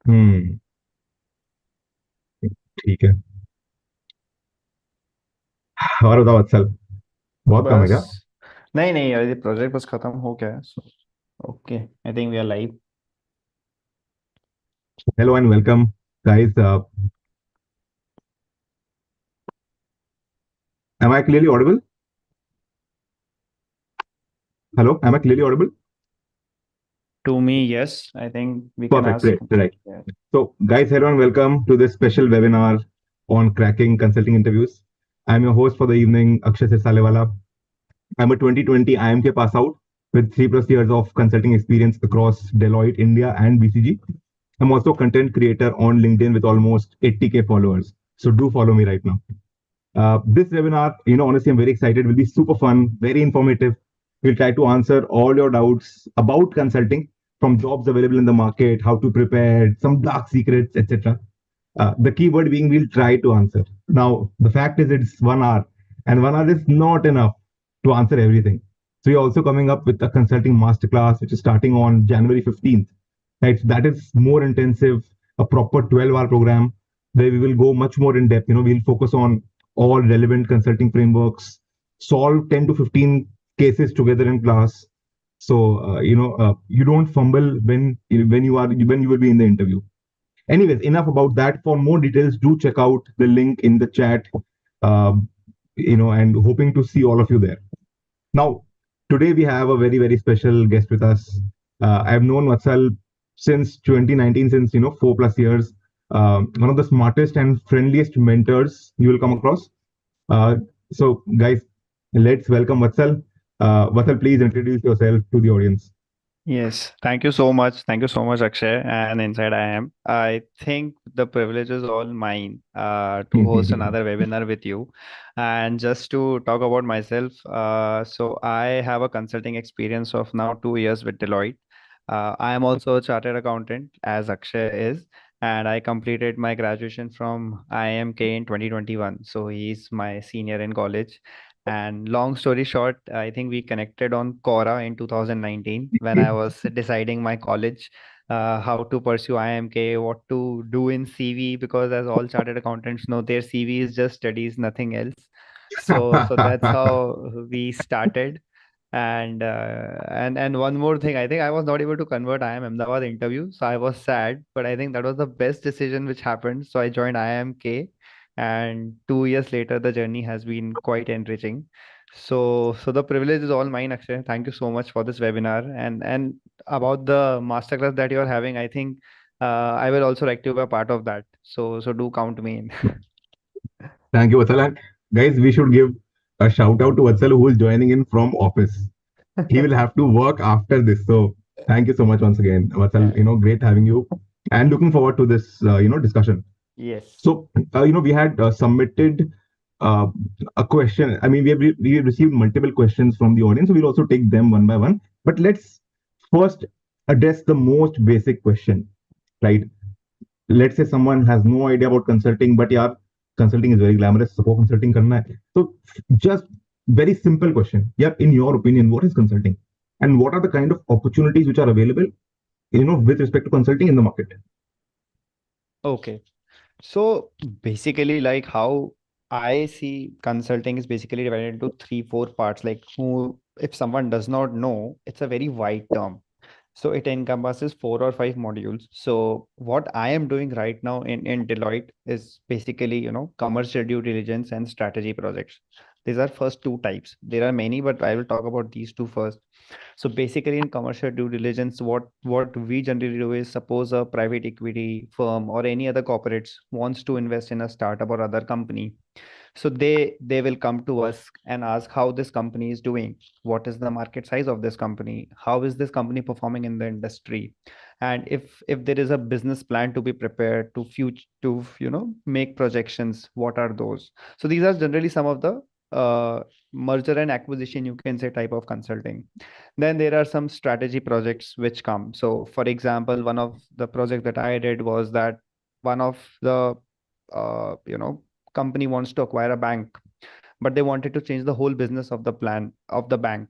हम्म। ठीक है। और बताओ वत्सल, बहुत कम है बस। क्या? नहीं नहीं यार, ये प्रोजेक्ट बस खत्म हो गया है, so okay, I think we are live. Hello and welcome guys. am I clearly audible? Hello, am I clearly audible? To me yes, I think we can Perfect, great, ask. right. So, guys, hello and welcome to this special webinar on cracking consulting interviews. I'm your host for the evening, Akshay Sirsalewala. I'm a 2020 IMK pass out with 3+ years of consulting experience across Deloitte, India, and BCG. I'm also a content creator on LinkedIn with almost 80K followers. So do follow me right now. This webinar, honestly, I'm very excited. Will be super fun, very informative. We'll try to answer all your doubts about consulting, from jobs available in the market, how to prepare, some dark secrets, etc. The keyword being we'll try to answer. Now, the fact is it's 1 hour, and 1 hour is not enough to answer everything. So we're also coming up with a consulting masterclass, which is starting on January 15th. Right, so that is more intensive, a proper 12-hour program where we will go much more in depth. We'll focus on all relevant consulting frameworks, solve 10 to 15 cases together in class. So you don't fumble when you will be in the interview. Anyways, enough about that. For more details, do check out the link in the chat. Uh, and hoping to see all of you there. Now, today we have a very, very special guest with us. I've known Vatsal since 2019, since 4+ years. One of the smartest and friendliest mentors you will come across. So, guys, let's welcome Vatsal. Vatsal, please introduce yourself to the audience. Yes, thank you so much. Thank you so much, Akshay. And inside I am. I think the privilege is all mine to host another webinar with you. And just to talk about myself, so I have a consulting experience of now 2 years with Deloitte. I am also a chartered accountant, as Akshay is, and I completed my graduation from IMK in 2021. So he's my senior in college. And long story short, I think we connected on Quora in 2019 when I was deciding my college, how to pursue IMK, what to do in CV, because as all chartered accountants know, their CV is just studies, nothing else. So that's how we started. And one more thing, I think I was not able to convert IIM Ahmedabad interview, so I was sad, but I think that was the best decision which happened. So I joined IMK, and 2 years later, the journey has been quite enriching. So the privilege is all mine, Akshay. Thank you so much for this webinar, and about the masterclass that you are having. I think I will also like to be a part of that. So do count me in. Thank you, Vatsal. And guys, we should give a shout out to Vatsal who is joining in from office. He will have to work after this. So thank you so much once again, Vatsal. Yeah. Great having you, and looking forward to this discussion. Yes. So we had submitted uh, a question. I mean, we have received multiple questions from the audience. So we'll also take them one by one. But let's first address the most basic question, right? Let's say someone has no idea about consulting, but yeah, consulting is very glamorous. Suppose consulting करना है. So just very simple question. Yeah, in your opinion, what is consulting, and what are the kind of opportunities which are available, with respect to consulting in the market? Okay. So basically, like how I see consulting is basically divided into three, four parts. Like who, if someone does not know, it's a very wide term. So it encompasses 4 or 5 modules. So what I am doing right now in Deloitte is basically, commercial due diligence and strategy projects. These are first two types. There are many, but I will talk about these two first. So basically, in commercial due diligence, what we generally do is, suppose a private equity firm or any other corporates wants to invest in a startup or other company. So they will come to us and ask how this company is doing, what is the market size of this company, how is this company performing in the industry, and if there is a business plan to be prepared to future to make projections, what are those. So these are generally some of the merger and acquisition, you can say, type of consulting. Then there are some strategy projects which come. So for example, one of the project that I did was that one of the company wants to acquire a bank, but they wanted to change the whole business of the plan of the bank.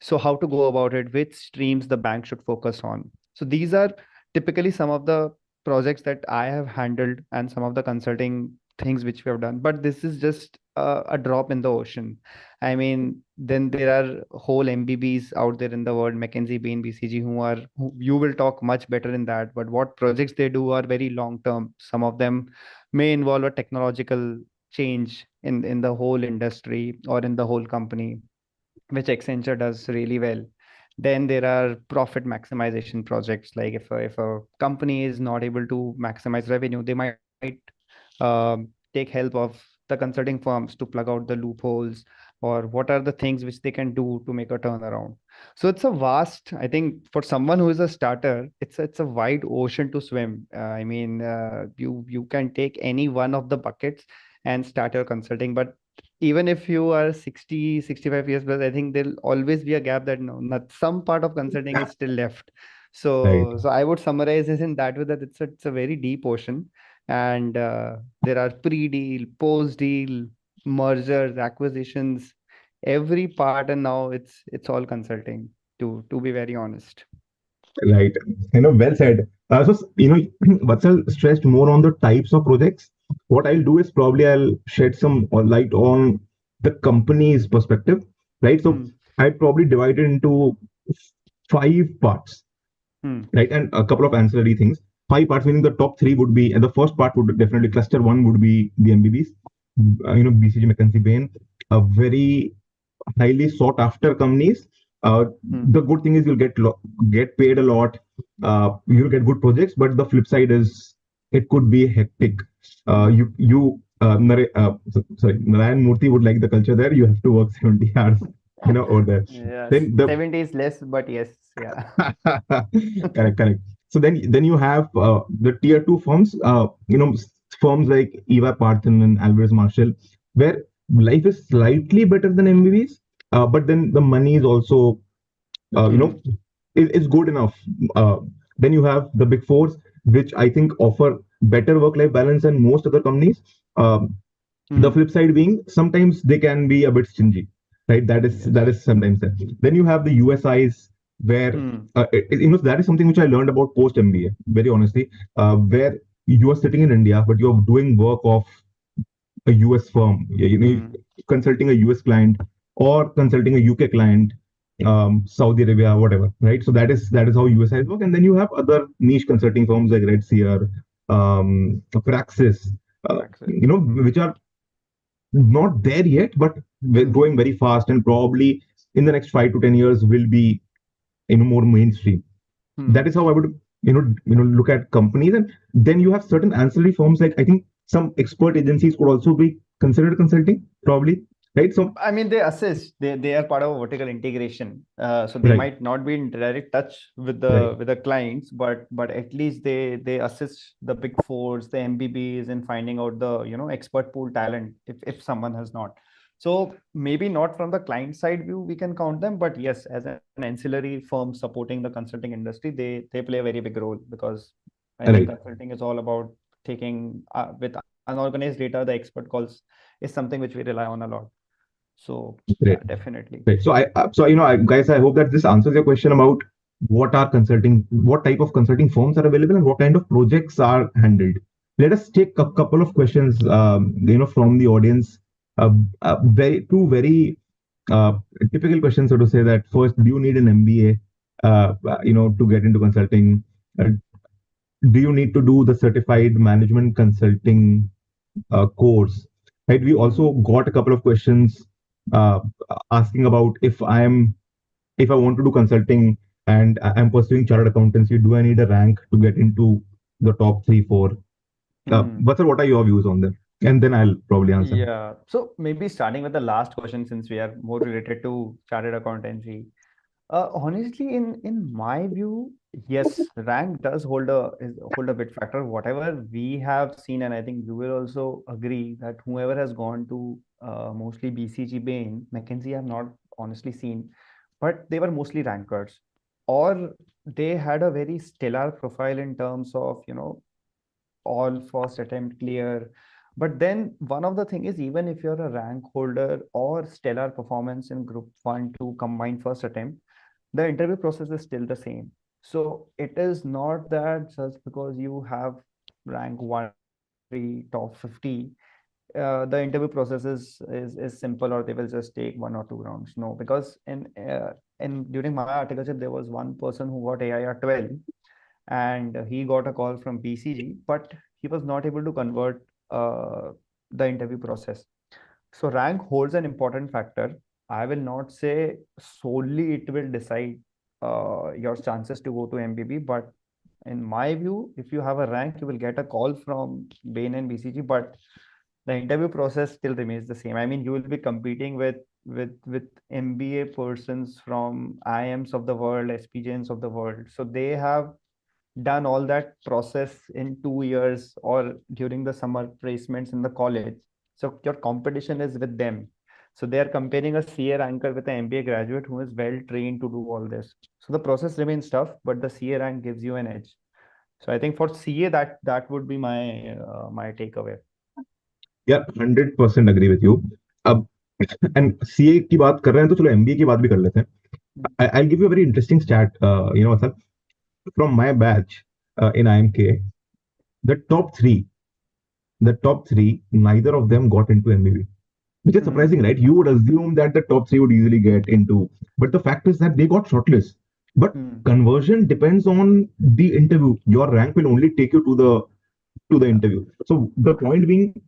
So how to go about it, which streams the bank should focus on. So these are typically some of the projects that I have handled and some of the consulting things which we have done, but this is just a drop in the ocean. I mean, then there are whole MBBs out there in the world, McKinsey, Bain, BCG, who you will talk much better in that. But what projects they do are very long term. Some of them may involve a technological change in the whole industry or in the whole company, which Accenture does really well. Then there are profit maximization projects. Like if a company is not able to maximize revenue, they might take help of the consulting firms to plug out the loopholes, or what are the things which they can do to make a turnaround. So it's a vast, I think, for someone who is a starter, it's a wide ocean to swim. I mean, you can take any one of the buckets and start your consulting. But even if you are 60, 65 years plus, I think there'll always be a gap that no, not some part of consulting is still left. Right. So I would summarize this in that way, that it's a very deep ocean, and there are pre-deal, post-deal, mergers, acquisitions, every part, and now it's all consulting. To be very honest. Right. Well said. Vatsal stressed more on the types of projects. What I'll do is probably I'll shed some light on the company's perspective, right? So Hmm. I probably divide it into five parts, Hmm. right? And a couple of ancillary things. Five parts, meaning the top three would be, and the first part would definitely cluster one would be the MBBs, BCG, McKinsey, Bain, a very highly sought after companies. Uh, Hmm. the good thing is you'll get paid a lot. You'll get good projects, but the flip side is it could be hectic. Narayan Murthy would like the culture there. You have to work 70 hours, over there. Yes, Then the 70 is less, but yes, yeah. correct, correct. So then you have the tier two firms, firms like Eva Parthen and Alvarez Marshall, where life is slightly better than MBBs, but then the money is also, uh, you Hmm. know, it's good enough. Uh, then you have the big fours, which I think offer better work-life balance than most other companies. Um, the Hmm. flip side being sometimes they can be a bit stingy, right? That is Yes. sometimes that. Then you have the USIs where Hmm. that is something which I learned about post MBA. Very honestly, where you are sitting in India, but you're doing work of a US firm. Hmm. Consulting a US client or consulting a UK client, Saudi Arabia, whatever, right? So that is how USIs work. And then you have other niche consulting firms like Red Seer, Praxis, Access. which are not there yet, but we're Hmm. growing very fast and probably in the next 5 to 10 years will be more mainstream. That Hmm. is how I would look at companies, and then you have certain ancillary firms like I think some expert agencies could also be considered consulting, probably, right? So I mean, they assist. They are part of a vertical integration. So they right, might not be in direct touch with right, the clients, but at least they assist the big fours, the MBBs, in finding out the expert pool talent if someone has not. So maybe not from the client side view we can count them, but yes, as an ancillary firm supporting the consulting industry, they play a very big role, because I think right, consulting is all about taking with unorganized data. The expert calls is something which we rely on a lot. So right. yeah, definitely. Right. Guys, I hope that this answers your question about what type of consulting firms are available, and what kind of projects are handled. Let us take a couple of questions, from the audience. Very uh, typical questions, so to say that first, do you need an MBA, to get into consulting? Uh, do you need to do the certified management consulting course, right? We also Hmm. got a couple of questions uh, asking about if I want to do consulting and I'm pursuing chartered accountancy, do I need a rank to get into the top three, four? Hmm. But sir, what are your views on them? And then I'll probably answer. Yeah. So maybe starting with the last question, since we are more related to chartered accountancy. Honestly, in my view, yes, rank does hold a big factor. Whatever we have seen, and I think you will also agree that whoever has gone to mostly BCG, Bain, McKinsey, have not honestly seen, but they were mostly rankers, or they had a very stellar profile in terms of all first attempt clear. But then one of the thing is, even if you're a rank holder or stellar performance in group one, two combined first attempt, the interview process is still the same. So it is not that just because you have rank 1, 2, 3, top 50, the interview process is simple, or they will just take 1 or 2 rounds. No, because in during my articleship there was one person who got AIR 12, and he got a call from BCG, but he was not able to convert the interview process. So rank holds an important factor. I will not say solely it will decide your chances to go to MBB, but in my view, if you have a rank, you will get a call from Bain and BCG, but the interview process still remains the same. I mean, you will be competing with MBA persons from IIMs of the world, SPJs of the world. So they have done all that process in 2 years or during the summer placements in the college. So your competition is with them. So they are comparing a CA ranker with an MBA graduate who is well trained to do all this. So the process remains tough, but the CA rank gives you an edge. So I think for CA that would be my takeaway. Yeah, 100% agree with you. अब and CA की बात कर रहे हैं तो चलो MBA की बात भी कर लेते हैं. I'll give you a very interesting stat. Vatsal, from my batch in IMK, the top three, neither of them got into MBA, which is surprising, Mm, right? You would assume that the top three would easily get into, but the fact is that they got shortlist. But mm, conversion depends on the interview. Your rank will only take you to the yeah. interview. So the point being,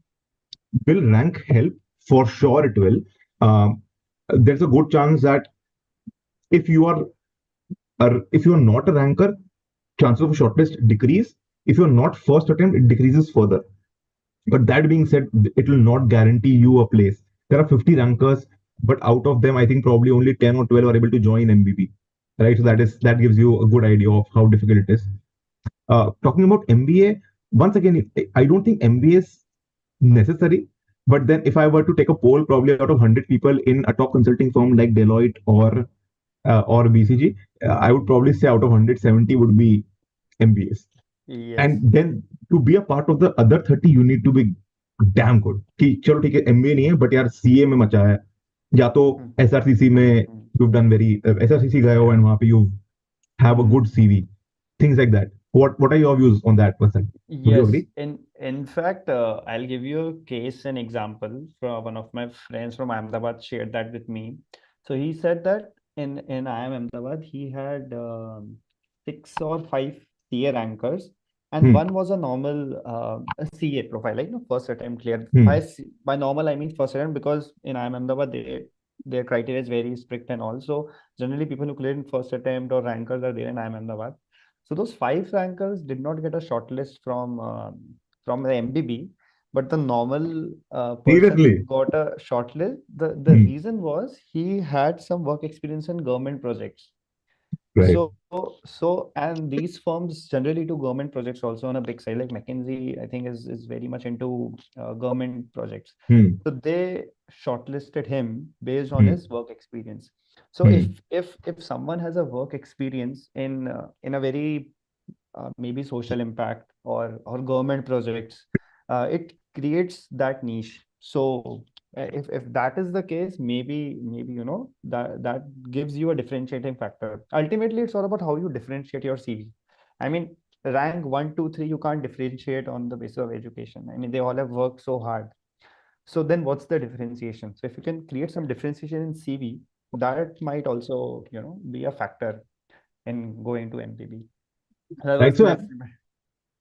will rank help? For sure, it will. Um, there's a good chance that if you are if you are not a ranker, chances of shortlist decrease. If you're not first attempt, it decreases further. But that being said, it will not guarantee you a place. There are 50 rankers, but out of them, I think probably only 10 or 12 are able to join MVP. Right. So Mm, that gives you a good idea of how difficult it is. Talking about MBA, once again, I don't think MBA is necessary. But then if I were to take a poll, probably out of 100 people in a top consulting firm like Deloitte or BCG, I would probably say out of 170 would be MBAs. yes. And then to be a part of the other 30, you need to be damn good. कि चलो ठीक है MBA नहीं है but यार CA में मचा है, या तो Mm, SRCC में mm, you've done very SRCC गए हो and वहाँ पे you have a good mm. CV, things like that. What are your views on that, Vasant? Would you Yes, agree? in fact, I'll give you a case and example from one of my friends from Ahmedabad shared that with me. So he said that in IIM Ahmedabad he had 6 or 5 CA rankers, and Hmm. one was a normal a CA profile, like no first attempt clear. Hmm. By normal I mean first attempt, because in IIM Ahmedabad their criteria is very strict, and also generally people who clear in first attempt or rankers are there in IIM Ahmedabad. So those 5 rankers did not get a shortlist from the MBB, but the normal person Seriously. got a shortlist. The Hmm. reason was he had some work experience in government projects. Right. So and these firms generally do government projects also on a big side, like McKinsey, I think is very much into government projects. Hmm. So they shortlisted him based on Hmm. his work experience. So Hmm. if someone has a work experience in a very maybe social impact or government projects, it creates that niche. So if that is the case, maybe that gives you a differentiating factor. Ultimately, it's all about how you differentiate your CV. I mean, rank 1, 2, 3, you can't differentiate on the basis of education. I mean, they all have worked so hard. So then what's the differentiation? So if you can create some differentiation in CV, that might also be a factor in going to MPB. That Right. was So my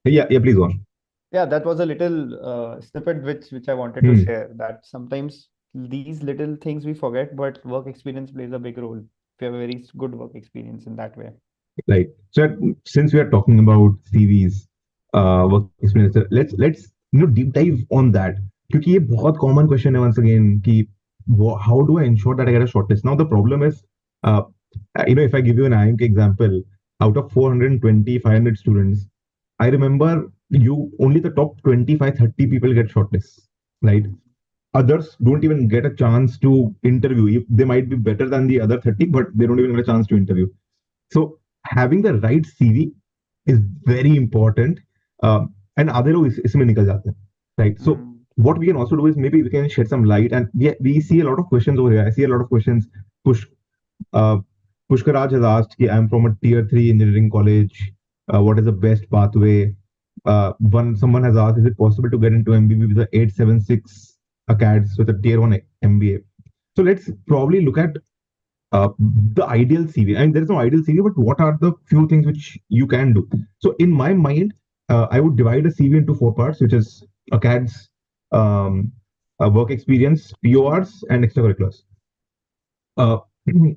yeah, please go on. Yeah, that was a little snippet which I wanted to Hmm. share. That sometimes these little things we forget, but work experience plays a big role. If you have a very good work experience in that way. Right. So since we are talking about CVs, work experience, let's deep dive on that, क्योंकि ये बहुत common question है once again कि how do I ensure that I get a shortlist? Now the problem is, uh, if I give you an IMK example, out of 420, 500 students, I remember you only the top 25, 30 people get shortlists, right? Mm, Others don't even get a chance to interview. They might be better than the other 30, but they don't even get a chance to interview. So having the right CV is very important. And other लोग इसमें निकल जाते हैं, right? So mm, what we can also do is maybe we can shed some light, and we see a lot of questions over here. I see a lot of questions push. Uh, Pushkaraj has asked, I'm from a tier 3 engineering college. What is the best pathway? Someone has asked, is it possible to get into MBB with the 876 ACADS with a tier 1 MBA? So let's probably look at the ideal CV. I mean, there is no ideal CV, but what are the few things which you can do? So in my mind, I would divide a CV into four parts, which is ACADS, um, work experience, PORs, and extracurriculars. Uh,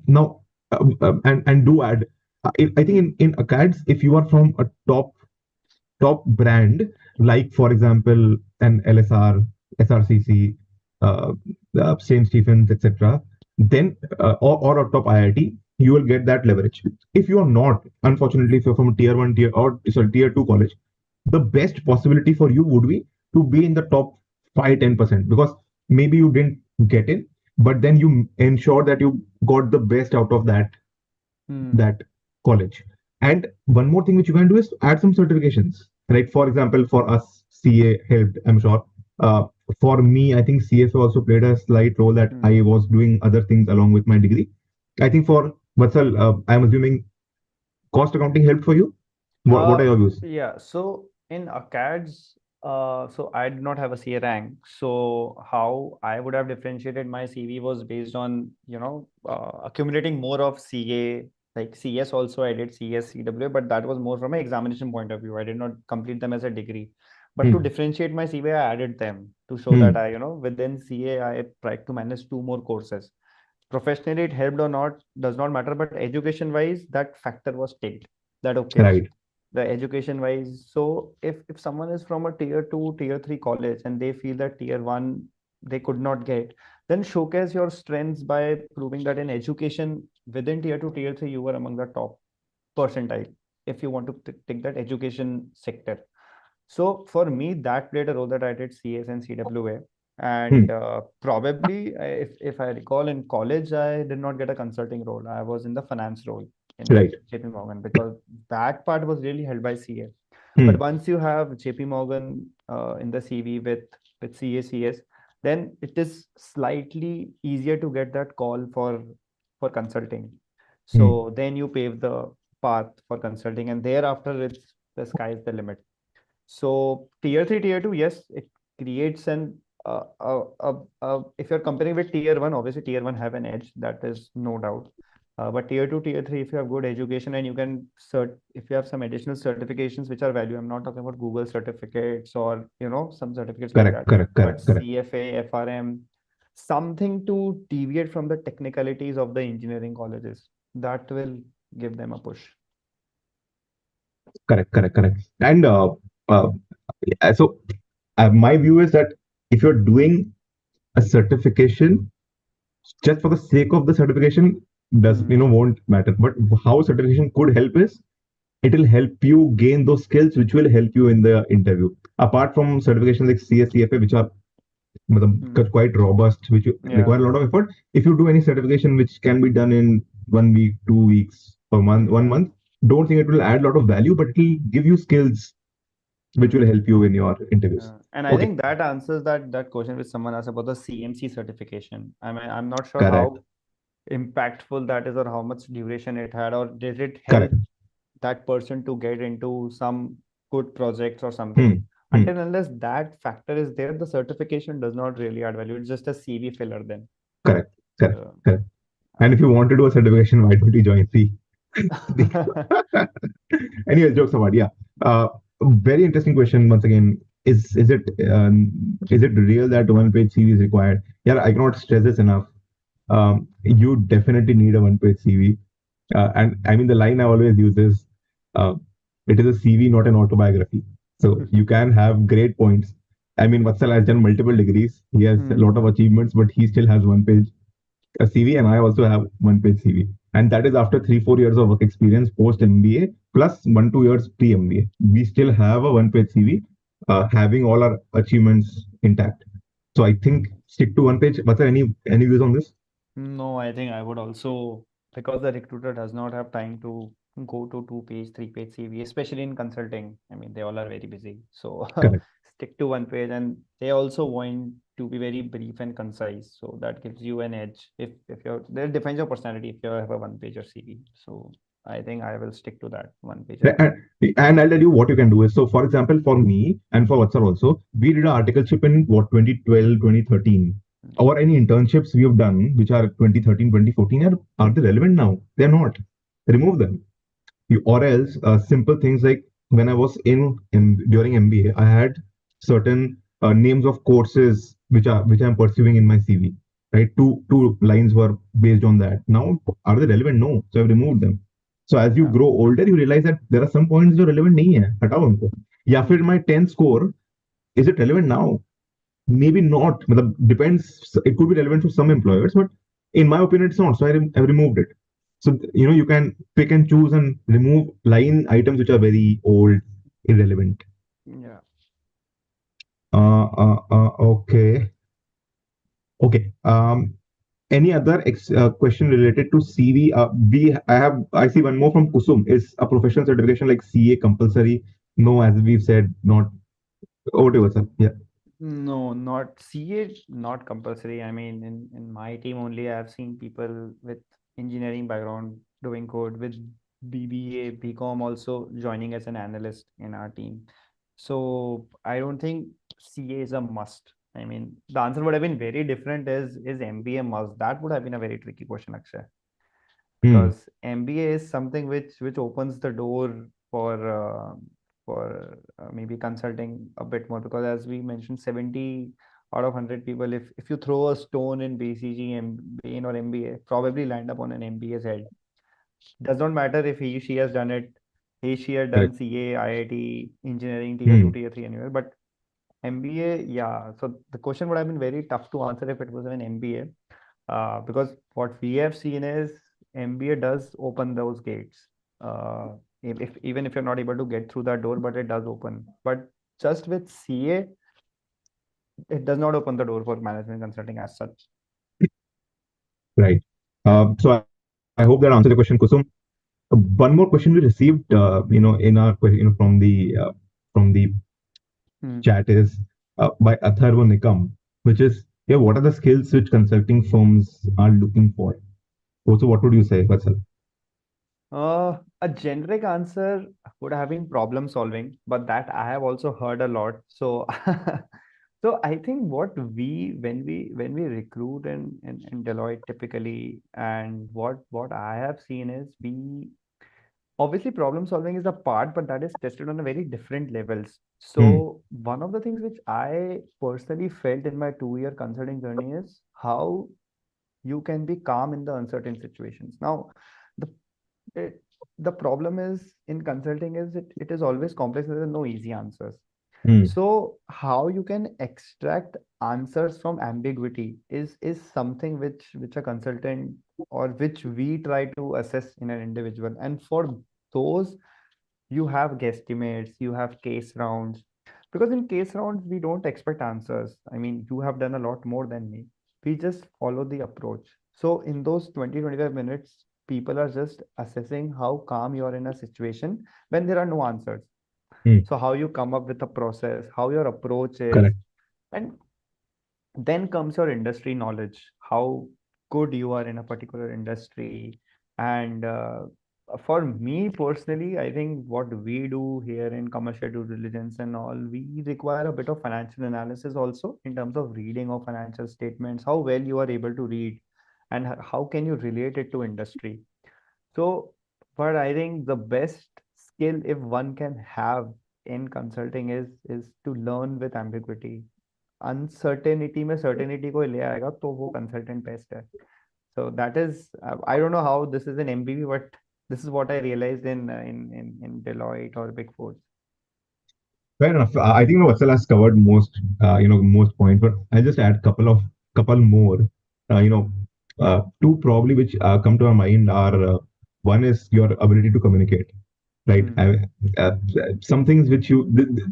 now, and do add. I think in ACADS, if you are from a top brand, like for example, an LSR, SRCC, uh, St. Stephens, etc., then or a top IIT, you will get that leverage. If you are not, unfortunately, if you're from a tier one, tier or sorry, tier two college, the best possibility for you would be to be in the top 5-10%, because maybe you didn't get in, but then you ensure that you got the best out of Hmm. that college. And one more thing which you can do is add some certifications. Like for example, for us, CA helped, I'm sure. Uh, for me, I think CFA also played a slight role, that I Hmm. was doing other things along with my degree. I think for Vatsal, I'm assuming cost accounting helped for you. What Uh, are your views? yeah, so in ACADS, so I did not have a CA rank. So how I would have differentiated my CV was based on, accumulating more of CA, like CS also I did CS, CW, but that was more from an examination point of view. I did not complete them as a degree. But to Hmm. differentiate my CV, I added them to show that Hmm. within CA, I tried to manage two more courses. Professionally, it helped or not does not matter, but education wise, that factor was ticked. That okay, Right. the education wise. So if someone is from a tier 2 tier 3 college and they feel that tier 1 they could not get, then showcase your strengths by proving that in education within tier 2 tier 3 you were among the top percentile if you want to take that education sector. So for me, that played a role that I did CS and CWA. Hmm. And probably, if I recall, in college, I did not get a consulting role. I was in the finance role in Right. JP Morgan because that part was really held by CA. But Hmm. once you have JP Morgan in the CV with CACS, then it is slightly easier to get that call for consulting. Hmm. So then you pave the path for consulting, and thereafter it's the sky is the limit. So tier 3, tier 2, yes, it creates an if you're comparing with tier 1, obviously tier 1 have an edge, that is no doubt. But tier 2, tier 3, if you have good education and you can if you have some additional certifications which are value, I'm not talking about Google certificates or some certificates like Correct. that, Correct. but Correct. Correct. CFA, FRM, something to deviate from the technicalities of the engineering colleges, that will give them a push. Correct. Correct. Correct. And uh, so my view is that if you're doing a certification just for the sake of the certification, does Hmm. won't matter. But how certification could help is, it will help you gain those skills which will help you in the interview. Apart from certifications like CSCFA, which are Hmm. quite robust, which Yeah. require a lot of effort, if you do any certification which can be done in 1 week, 2 weeks, per month, one Yeah. month, don't think it will add a lot of value, but it will give you skills which will Hmm. help you in your interviews. And I Okay, think that answers that question which someone asked about the CMC certification. I mean, I'm not sure correct, how impactful that is or how much duration it had, or did it help correct. that person to get into some good projects or something. Hmm. Hmm. Until unless that factor is there, the certification does not really add value. It's just a CV filler then. Correct, correct, So, correct. And uh, if you want to do a certification, why don't you join C? Anyways, jokes apart, yeah. Very interesting question once again. Is it real that one-page CV is required? Yeah, I cannot stress this enough. You definitely need a one-page CV. And I mean, the line I always use is, uh, it is a CV, not an autobiography. So you can have great points. I mean, Vatsal has done multiple degrees. He has a hmm. lot of achievements, but he still has one page a CV, and I also have one page CV. And that is after 3-4 years of work experience post MBA plus 1-2 years pre MBA. We still have a one page CV, having all our achievements intact. So I think stick to one page. What's there any views on this? No, I think I would also, because the recruiter does not have time to go to two-page, three-page CV, especially in consulting. I mean, they all are very busy. So Correct. stick to one page, and they also want to be very brief and concise. So that gives you an edge. If you're that defines your personality if you have a one pager CV. So I think I will stick to that one pager And, approach. and I'll tell you what you can do is, so for example, for me and for Vatsal also, we did an articleship in what, 2012, 2013. Or any internships we have done, which are 2013, 2014, are they relevant now? They're not. Remove them. Or else, simple things like when I was during MBA, I had certain names of courses which I'm pursuing in my CV. Right, two lines were based on that. Now, are they relevant? No, so I've removed them. So as you Yeah. grow older, you realize that there are some points जो relevant नहीं है, हटाओ उनको. या फिर Hmm. my 10 score, is it relevant now? Maybe not. मतलब depends. It could be relevant to some employers, but in my opinion, it's not. So I removed it. So you can pick and choose and remove line items which are very old, irrelevant. Yeah. Okay. Okay. Any other question related to CV? I see one more from Kusum. Is a professional certification like CA compulsory? No, as we've said, not. Over to you, sir. Yeah. No, not CA, not compulsory. I mean, in my team only, I've seen people with engineering background doing code with BBA, BCom also joining as an analyst in our team. So I don't think CA is a must. I mean, the answer would have been very different. Is MBA must? That would have been a very tricky question, Akshay, Hmm. because MBA is something which opens the door for maybe consulting a bit more, because as we mentioned, 70 out of 100 people, if you throw a stone in BCG and or MBA, probably land up on an MBA's head. Does not matter if he she has done it, he she had done Correct. CA, IIT, engineering, tier 2, Hmm. tier 3 anywhere, but MBA, yeah. So the question would have been very tough to answer if it was an MBA, because what we have seen is MBA does open those gates. If even if you're not able to get through that door, but it does open. But just with CA, it does not open the door for management consulting as such. Right. So I hope that answered your question, Kusum. One more question we received, in our from the Hmm. chat is by Atharva Nikam, which is, yeah, what are the skills which consulting firms are looking for? Also, what would you say, Vatsal? A generic answer would have been problem solving, but that I have also heard a lot. So, so I think what we when we recruit in Deloitte typically, and what I have seen is we obviously problem solving is a part, but that is tested on a very different levels. Hmm. So one of the things which I personally felt in my 2 year consulting journey is how you can be calm in the uncertain situations. Now, the it, the problem is in consulting is it is always complex. There are no easy answers. Hmm. So how you can extract answers from ambiguity is something which a consultant or which we try to assess in an individual. And for those, you have guesstimates, you have case rounds, because in case rounds we don't expect answers. I mean, you have done a lot more than me. We just follow the approach. So in those 20-25 minutes, people are just assessing how calm you are in a situation when there are no answers. Hmm. So how you come up with a process, how your approach is, Correct. and then comes your industry knowledge, how good you are in a particular industry. And for me personally, I think what we do here in commercial due diligence and all, we require a bit of financial analysis also in terms of reading of financial statements, how well you are able to read, and how can you relate it to industry. So, but I think the best skill if one can have in consulting is to learn with ambiguity. Uncertainty में certainty को ले आएगा तो वो consultant best है. So that is, I don't know how this is in MBB, but this is what I realized in Deloitte or Big Four. Fair enough. I think Vatsal has covered most points, but I'll just add couple more. Two probably which come to our mind are, one is your ability to communicate, right? Hmm. Uh, some things which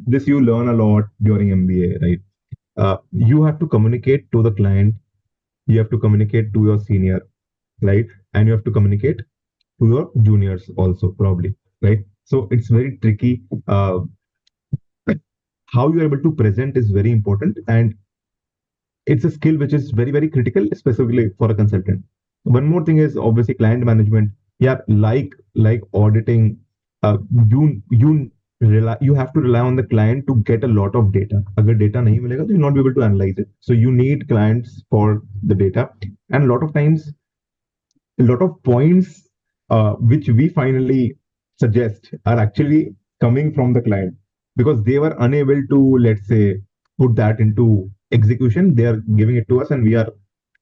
this you learn a lot during MBA, right? You have to communicate to the client, you have to communicate to your senior, right? And you have to communicate to your juniors also, probably, right? So it's very tricky. How you are able to present is very important, and it's a skill which is very, very critical, specifically for a consultant. One more thing is obviously client management. Yeah, like auditing, uh, you have to rely on the client to get a lot of data. Agar data nahi milega, तो you'll not be able to analyze it. So you need clients for the data, and a lot of times, a lot of points which we finally suggest are actually coming from the client because they were unable to, let's say, put that into execution. They are giving it to us, and we are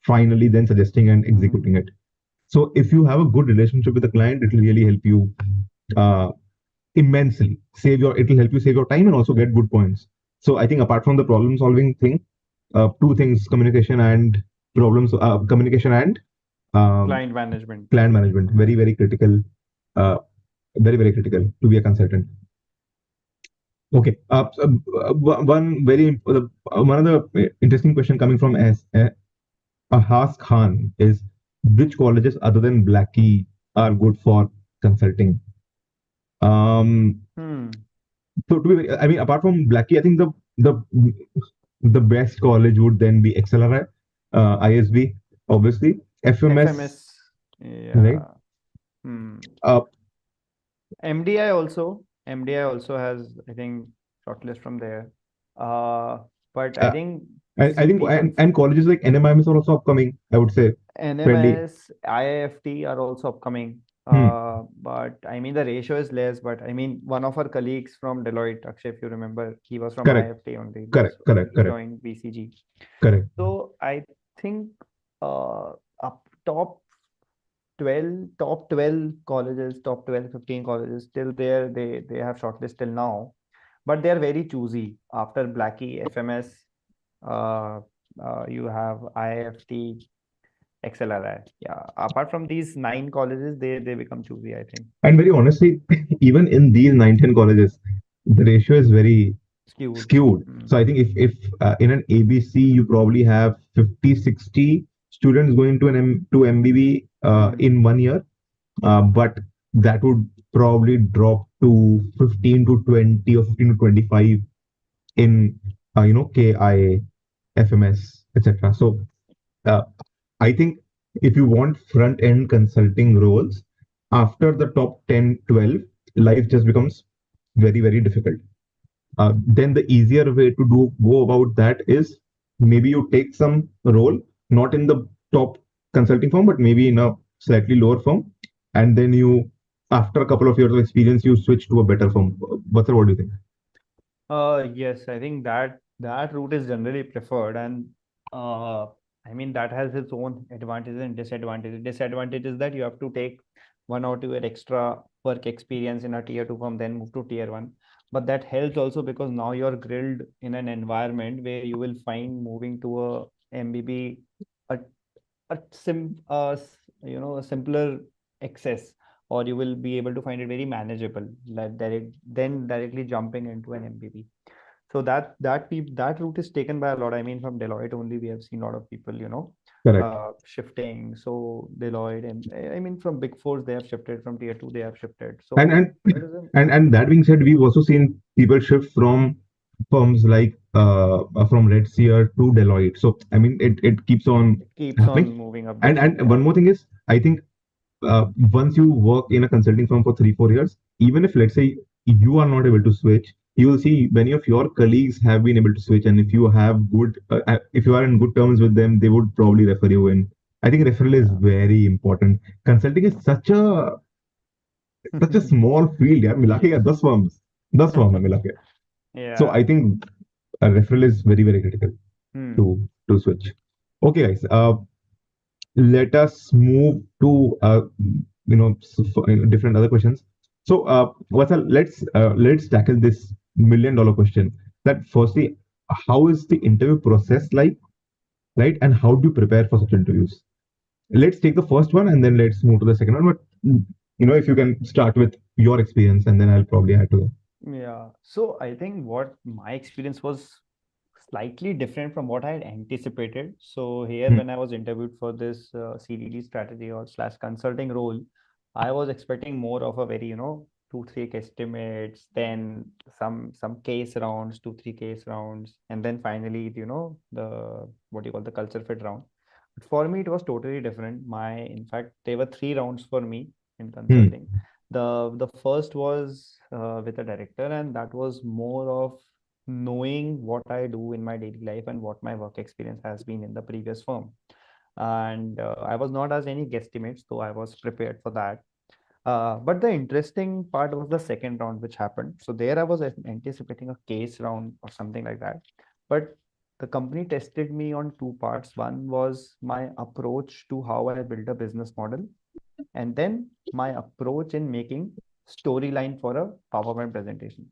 finally then suggesting and executing it. So if you have a good relationship with the client, it will really help you uh, immensely. It will help you save your time and also get good points. So I think apart from the problem solving thing, two things: communication and um, Client management. client management, very, very critical, uh, very, very critical to be a consultant. Okay. One of the interesting question coming from Ahas Khan is, which colleges other than Blackie are good for consulting? Um, Hmm. so to be very, I mean, apart from Blackie, I think the best college would then be XLRI, ISB, obviously, FMS, FMS. right? Yeah. Hmm. Uh, MDI also has, I think, shortlist from there. Uh, but I uh, think I think people and colleges like NMIMS are also upcoming. I would say fairly. NMS, IIFT are also upcoming. Hmm. But I mean the ratio is less. But I mean one of our colleagues from Deloitte, Akshay, if you remember, he was from Correct. IIFT only. Correct. So Correct. he Correct. joined BCG. Correct. So I think up top 12 colleges, top 12, 15 colleges still there. They have shortlist till now, but they are very choosy. After Blackie, FMS, uh, you have IIFT, XLRI. Yeah. Apart from these nine colleges, they become choosy, I think. And very honestly, even in these 19 colleges, the ratio is very Skewed. skewed. Mm. So I think if in an ABC you probably have 50, 60 students going to to MBB Mm. in 1 year, but that would probably drop to 15 to 20 or 15 to 25 in KIA, FMS, etc. So uh, I think if you want front end consulting roles after the top 10, 12, life just becomes very, very difficult. Then the easier way to go about that is maybe you take some role, not in the top consulting firm, but maybe in a slightly lower firm, and then after a couple of years of experience, you switch to a better firm. What do you think? Yes, I think that route is generally preferred, and uh, I mean that has its own advantages and disadvantages. Disadvantage is that you have to take 1 or 2 year extra work experience in a tier two firm, then move to tier one. But that helps also because now you're grilled in an environment where you will find moving to a MBB a a simpler access, or you will be able to find it very manageable, like then directly jumping into an MBB. So that route is taken by a lot. I mean, from Deloitte only, we have seen a lot of people, Correct. shifting. So Deloitte, and I mean, from Big Fours, they have shifted. From tier two, they have shifted. And So and that is and that being said, we've also seen people shift from firms like from Red Seer to Deloitte. So I mean, it keeps on it keeps on happening. moving up the And chain. one Yeah. more thing is, I think once you work in a consulting firm for 3, 4 years, even if let's say you are not able to switch, you will see many of your colleagues have been able to switch, and if you are in good terms with them, they would probably refer you in. I think referral is Yeah. very important. Consulting is such a small field, यार मिला के क्या 10 firms है मिला के. So Yeah. I think a referral is very, very critical to Hmm. switch. Okay, guys. Let us move to different other questions. So let's tackle this $1 million question. That firstly, how is the interview process like, right? And how do you prepare for such interviews? Let's take the first one and then let's move to the second one. But if you can start with your experience, and then I'll probably add to that. Yeah. So I think what my experience was slightly different from what I had anticipated. So here, Hmm. when I was interviewed for this CDD strategy or slash consulting role, I was expecting more of a very, two, three estimates, then some case rounds, two, three case rounds, and then finally, the what you call the culture fit round. But for me, it was totally different. In fact, there were three rounds for me in Hmm. consulting. The first was with a director, and that was more of knowing what I do in my daily life and what my work experience has been in the previous firm. And I was not as any guesstimates, though I was prepared for that. But the interesting part was the second round, which happened. So there I was anticipating a case round or something like that. But the company tested me on two parts. One was my approach to how I build a business model, and then my approach in making storyline for a PowerPoint presentation.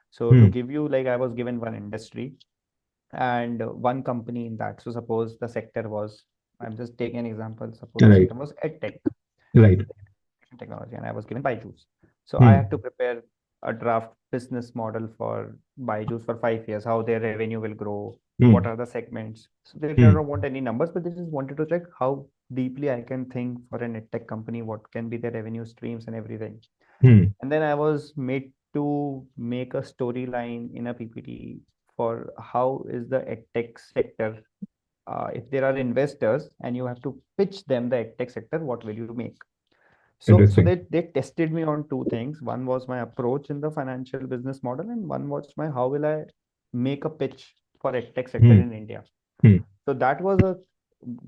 So to Hmm. give you, like, I was given one industry and one company in that. So suppose the sector was, I'm just taking an example. Suppose the Right. sector was EdTech, Right. technology, and I was given Byju's. So I had Hmm. to prepare a draft business model for Byju's for 5 years, how their revenue will grow, what Hmm. are the segments. So they did Hmm. not want any numbers, but they just wanted to check how deeply I can think for an EdTech company, what can be the revenue streams and everything. Hmm. And then I was made to make a storyline in a PPT for how is the EdTech sector. If there are investors and you have to pitch them the EdTech sector, what will you make? So Interesting. they tested me on two things. One was my approach in the financial business model, and one was my how will I make a pitch for EdTech sector Hmm. in India. Hmm. So that was a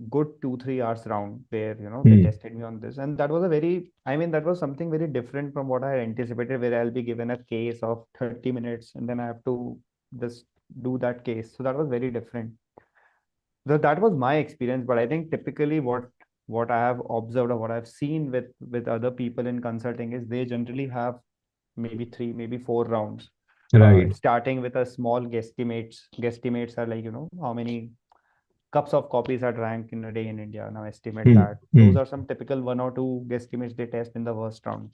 good 2 3 hours round where they Hmm. tested me on this, and that was a very, I mean, that was something very different from what I had anticipated, where I'll be given a case of 30 minutes and then I have to just do that case. So that was very different. That was my experience, but I think typically what I have observed or what I've seen with other people in consulting is they generally have maybe three, maybe four rounds. Right. Starting with a small guesstimates. Guesstimates are like, how many cups of coffees are drank in a day in India. Now estimate Hmm. that. Those Hmm. are some typical one or two guesstimates they test in the first round.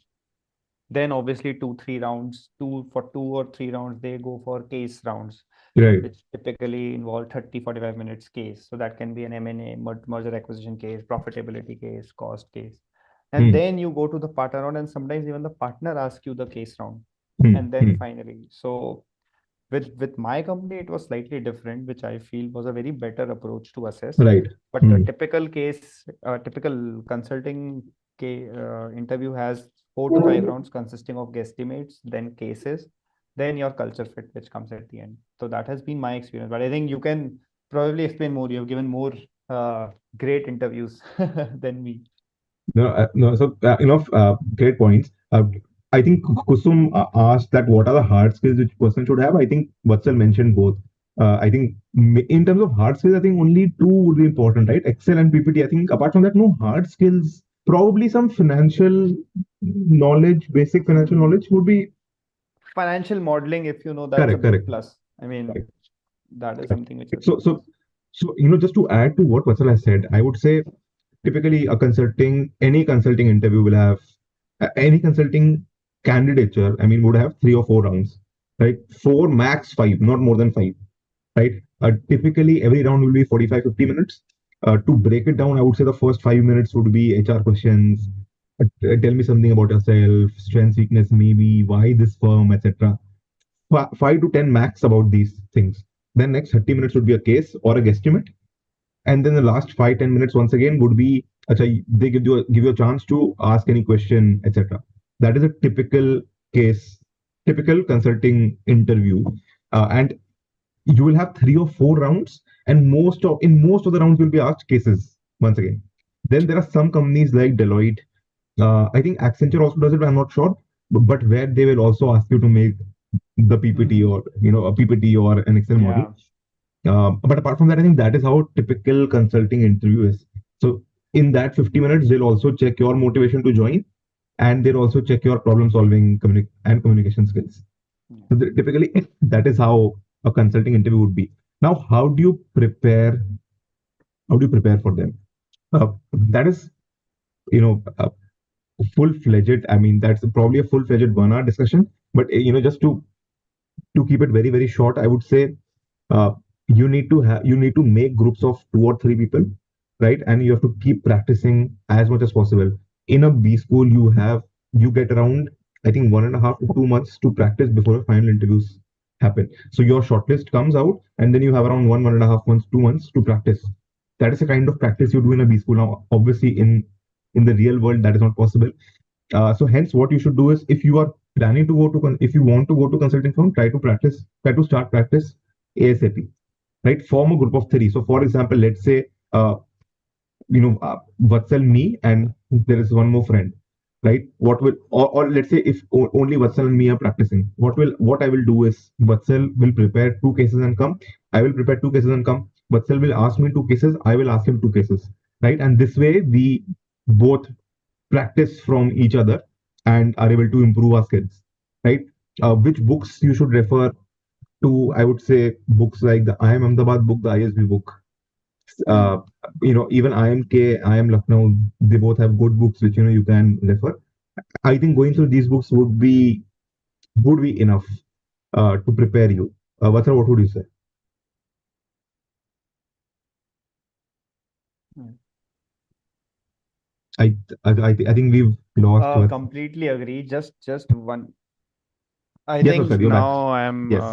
Then obviously two, 3 rounds, for 2 or 3 rounds, they go for case rounds, Right. which typically involve 30 45 minutes case. So that can be an M&A, merger acquisition case, profitability case, cost case. And Hmm. then you go to the partner round, and sometimes even the partner asks you the case round. Hmm. And then Hmm. finally, so with my company, it was slightly different, which I feel was a very better approach to assess. Right. But a Hmm. typical consulting interview has 4 to 5 rounds consisting of guesstimates, then cases, then your culture fit, which comes at the end. So that has been my experience. But I think you can probably explain more. You have given more great interviews than me. No, no. So great points. I think Kusum asked that what are the hard skills which person should have. I think Vatsal mentioned both. I think in terms of hard skills, I think only two would be important, right? Excel and PPT. I think apart from that, no hard skills. Probably some financial knowledge, basic financial knowledge would be Financial modeling, if you know, that's a correct. big Correct. plus. I mean, Right. that is Right. something which is So, big so, plus. so, just to add to what Vatsal has said, I would say typically any consulting interview will have any consulting candidature, I mean, would have 3 or 4 rounds, right? Four, max five, not more than five, right? Typically, every round will be 45, 50 minutes. To break it down, I would say the first 5 minutes would be HR questions. Tell me something about yourself, strengths, weakness, maybe why this firm, etc. 5 to 10 max about these things. Then next 30 minutes would be a case or a guesstimate, and then the last 5 10 minutes once again would be they give you a chance to ask any question, etc. That is a typical consulting interview, and you will have 3 or 4 rounds, and most of the rounds will be asked cases once again. Then there are some companies like Deloitte, I think Accenture also does it, but I'm not sure, but where they will also ask you to make the PPT, Hmm. or a PPT or an Excel model. Yeah. But apart from that, I think that is how typical consulting interview is. So in that 50 minutes, they'll also check your motivation to join, and they'll also check your problem solving and communication skills. Yeah. So typically, that is how a consulting interview would be. Now, how do you prepare? How do you prepare for them? That is, full fledged. I mean, that's probably a full fledged 1 hour discussion. But just to keep it very very short, I would say uh, you need to make groups of 2 or 3 people, right? And you have to keep practicing as much as possible. In a B school, you get around I think 1.5 to 2 months to practice before the final interviews happen. So your shortlist comes out, and then you have around 1.5 months, 2 months to practice. That is the kind of practice you do in a B school. Now, obviously, in the real world, that is not possible. So hence, what you should do is, if you are planning to go to, if you want to go to consulting firm, try to practice, try to start practice ASAP. Right? Form a group of three. So, for example, let's say Vatsal, me, and there is one more friend, right? What will, or let's say if only Vatsal and me are practicing, what I will do is, Vatsal will prepare two cases and come. I will prepare two cases and come. Vatsal will ask me two cases. I will ask him two cases, right? And this way we both practice from each other and are able to improve our skills, right? Which books you should refer to? I would say books like the I Am Ahmedabad book, the ISB book, uh, Hmm. even IMK, I Am Lucknow, they both have good books which you can refer. I think going through these books would be enough to prepare you. Vatsal, what would you say? Hmm. I think we've lost Vatsal. Completely agree. Just one. I Yes, think Vatsal, you're back. now I'm Yes,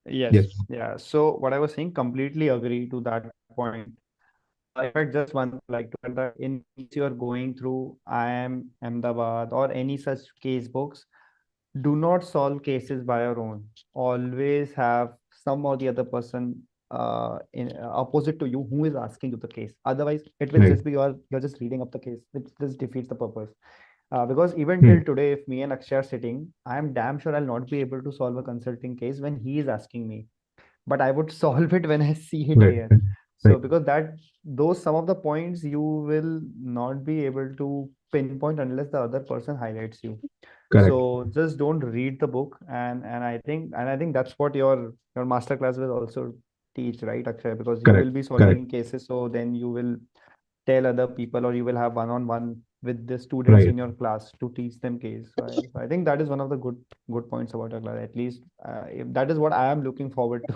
yes, yes, yeah. So what I was saying, completely agree to that point. In fact, just one thing I would like to add, that in case you are going through I am Ahmedabad or any such case books, do not solve cases by your own. Always have some or the other person in opposite to you who is asking you the case. Otherwise, it will right. just be you're just reading up the case. It just defeats the purpose. Because even Hmm, till today, if me and Akshay are sitting, I am damn sure I'll not be able to solve a consulting case when he is asking me, but I would solve it when I see it right, here. So right, because that those some of the points you will not be able to pinpoint unless the other person highlights you. correct, So just don't read the book, and I think that's what your masterclass will also teach, right, Akshay? Because you will correct, be correct, solving cases, so then you will tell other people, or you will have one-on-one with the students right, in your class to teach them case. So I think that is one of the good points about our class. At least if that is what I am looking forward to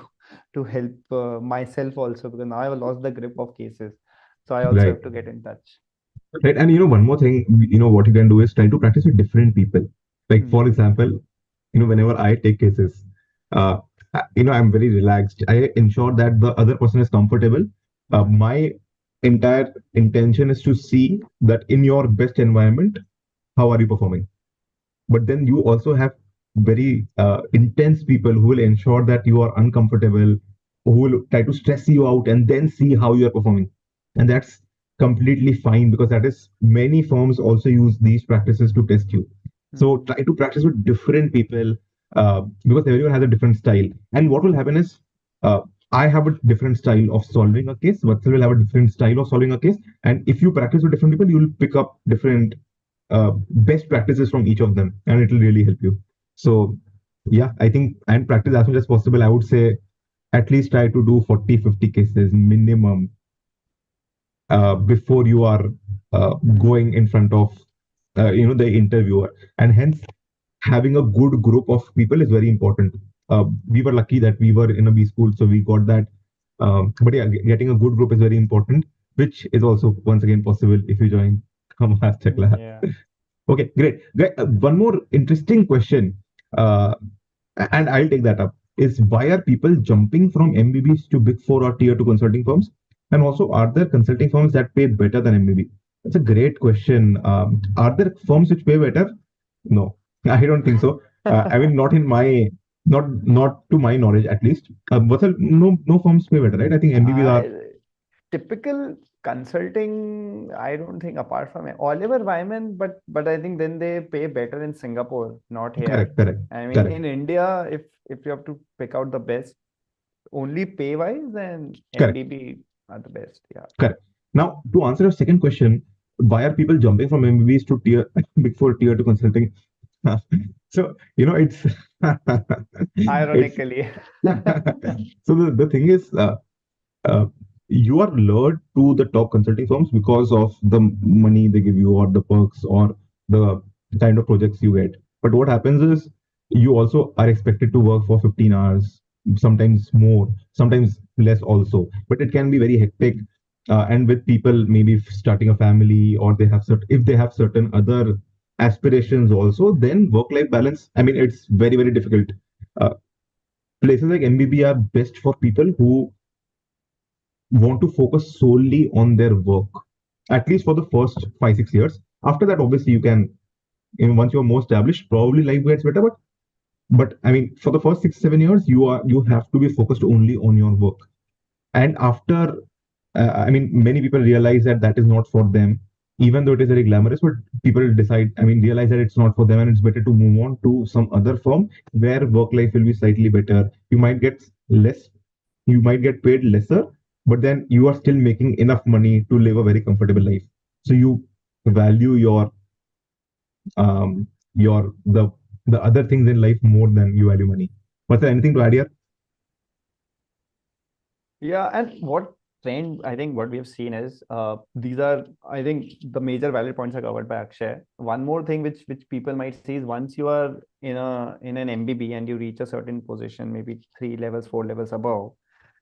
to help myself also, because now I have lost the grip of cases, so I also right. have to get in touch. Right. And one more thing, what you can do is try to practice with different people. Like, for Hmm. example, whenever I take cases, uh, I'm very relaxed. I ensure that the other person is comfortable. Hmm. My entire intention is to see that in your best environment, how are you performing? But then you also have very intense people who will ensure that you are uncomfortable, who will try to stress you out and then see how you are performing. And that's completely fine, because that is, many firms also use these practices to test you. So Hmm. try to practice with different people, because everyone has a different style. And what will happen is, uh, I have a different style of solving a case, Vatsal will have a different style of solving a case. And if you practice with different people, you will pick up different best practices from each of them, and it will really help you. So yeah, I think, and practice as much as possible. I would say at least try to do 40-50 cases minimum before you are Hmm. going in front of the interviewer. And hence, having a good group of people is very important. We were lucky that we were in a B school, so we got that. But yeah, getting a good group is very important, which is also once again possible if you join Master Class. Yeah. Okay, great. One more interesting question, uh, and I'll take that up, is why are people jumping from MBBs to Big Four or Tier 2 consulting firms? And also, are there consulting firms that pay better than MBB? That's a great question. Are there firms which pay better? No, I don't think so. I mean, not to my knowledge at least. But no firms pay better, right? I think MBBs are I Typical consulting, I don't think, apart from Oliver Wyman, but I think then they pay better in Singapore, not here. correct, correct, I mean, correct, in India, if you have to pick out the best, only pay wise, then correct. MBB are the best. Yeah. Correct. Now, to answer your second question, why are people jumping from MBBs to tier big four tier two consulting? So it's it's Ironically. so the thing is, uh, you are lured to the top consulting firms because of the money they give you, or the perks, or the kind of projects you get. But what happens is, you also are expected to work for 15 hours, sometimes more, sometimes less also. But it can be very hectic. And with people maybe starting a family, or they have if they have certain other aspirations also, then work-life balance, I mean, it's very, very difficult. Uh, Places like MBB are best for people who want to focus solely on their work, at least for the first 5, 6 years. After that, obviously, once you're more established, probably life gets better. But I mean, for the first 6, 7 years, you have to be focused only on your work. And after, I mean, many people realize that that is not for them, even though it is very glamorous. But people decide, I mean, realize that it's not for them, and it's better to move on to some other firm where work life will be slightly better. You might get less, you might get paid lesser, but then you are still making enough money to live a very comfortable life. So you value your the other things in life more than you value money. Was there anything to add here? Yeah, and what trend I think what we have seen is these are, I think, the major valid points are covered by Akshay. One more thing which people might see is once you are in an MBB and you reach a certain position, maybe 3 levels, 4 levels above,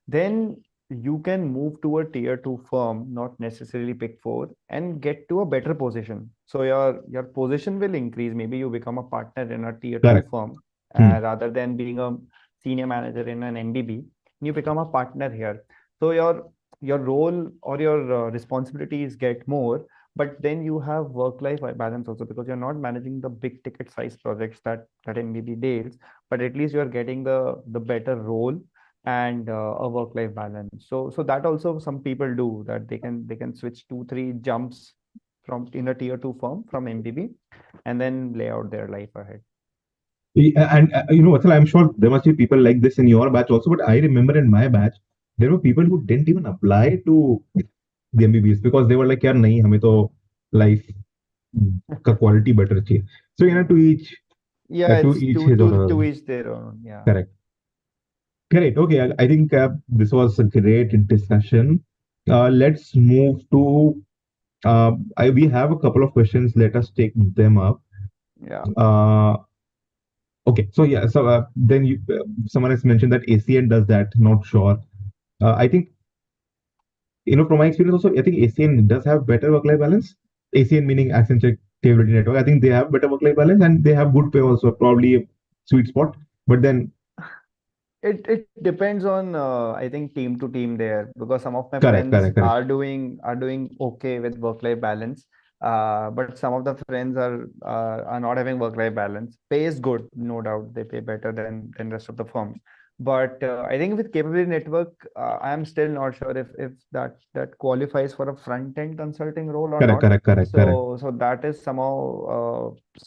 then you can move to a tier two firm, not necessarily pick four, and get to a better position. So your position will increase. Maybe you become a partner in a tier two Correct. firm Hmm. rather than being a senior manager in an MBB. You become a partner here. So your role or your responsibilities get more, but then you have work life balance also, because you're not managing the big ticket size projects that MBB deals, but at least you're getting the better role and a work life balance. So that also some people do, that they can switch 2 3 jumps from in a tier 2 firm from MBB and then lay out their life ahead. And Vatsal, I'm sure there must be people like this in your batch also. But I remember in my batch, there were people who didn't even apply to the MBBS because they were like, "यार नहीं, हमें तो life का quality better चाहिए." So Yeah, to it's each to his or to her. to each their own. Yeah. Correct. Great. Okay. I think this was a great discussion. Let's move to. We have a couple of questions. Let us take them up. Yeah. Uh, okay. So yeah. So then someone has mentioned that ACN does that. Not sure. I think from my experience also, I think ACN does have better work-life balance. ACN meaning Accenture Capability Network. I think they have better work-life balance and they have good pay also. Probably a sweet spot. But then, It depends on I think team to team there, because some of my correct, friends correct, correct. are doing okay with work life balance, but some of the friends are not having work life balance. Pay is good, no doubt. They pay better than rest of the firms, but I think with capability network, I am still not sure if that qualifies for a front end consulting role or Correct, not. correct, correct, correct. So that is somehow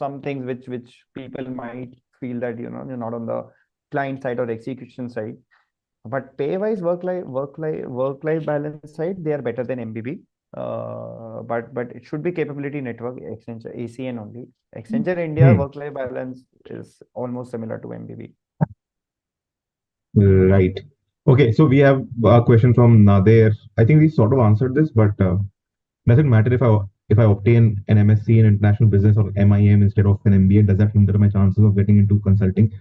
some things which people might feel that you're not on the client side or execution side. But pay wise, work life balance side, they are better than MBB. But it should be capability network, Accenture ACN only. Accenture India Hmm. work life balance is almost similar to MBB. Right. Okay, so we have a question from Nader. I think we sort of answered this, but does it matter if I obtain an MSc in international business or MIM instead of an MBA? Does that hinder my chances of getting into consulting?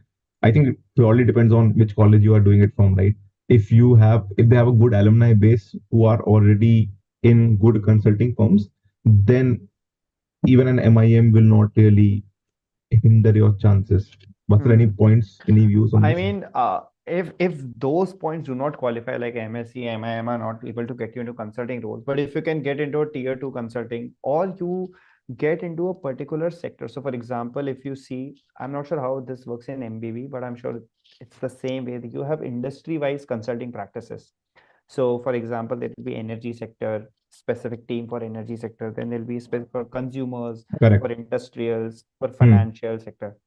I think it purely depends on which college you are doing it from, right? If they have a good alumni base who are already in good consulting firms, then even an MIM will not really hinder your chances. Was there any Hmm. points, any views on I this? mean, if those points do not qualify, like MSc, MIM are not able to get you into consulting roles, but if you can get into a tier two consulting, or you get into a particular sector. So, for example, if you see, I'm not sure how this works in MBB, but I'm sure it's the same way that you have industry-wise consulting practices. So, for example, there will be energy sector, specific team for energy sector. Then there'll be specific for consumers, Correct. for industrials, for Hmm. financial sector.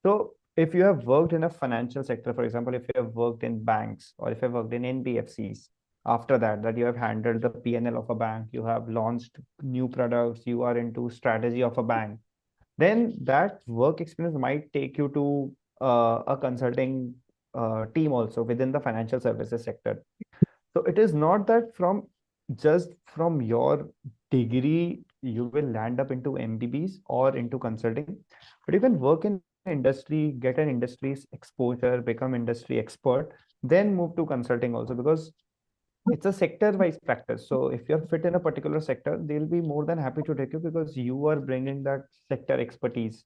So if you have worked in a financial sector, for example, if you have worked in banks or if you have worked in NBFCs, after that you have handled the PNL of a bank, you have launched new products, you are into strategy of a bank, then that work experience might take you to a consulting team also within the financial services sector. So it is not that just from your degree you will land up into MBBs or into consulting, but you can work in industry, get an industry's exposure, become industry expert, then move to consulting also. Because it's a sector-wise practice. So if you're fit in a particular sector, they'll be more than happy to take you because you are bringing that sector expertise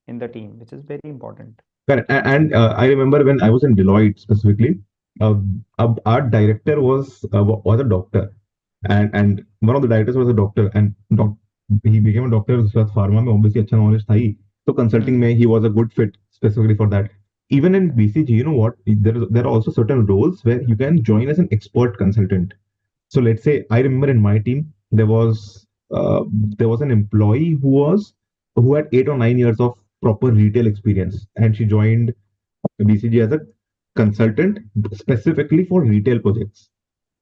in the team, which is very important. Correct. And I remember when I was in Deloitte specifically, uh, our director was a doctor, and one of the directors was a doctor, and he became a doctor उसके बाद pharma में obviously अच्छा knowledge था ही, तो consulting Hmm. में he was a good fit specifically for that. Even in BCG, you know what? There are also certain roles where you can join as an expert consultant. So let's say I remember in my team uh, there was an employee who had 8 or 9 years of proper retail experience, and she joined BCG as a consultant specifically for retail projects.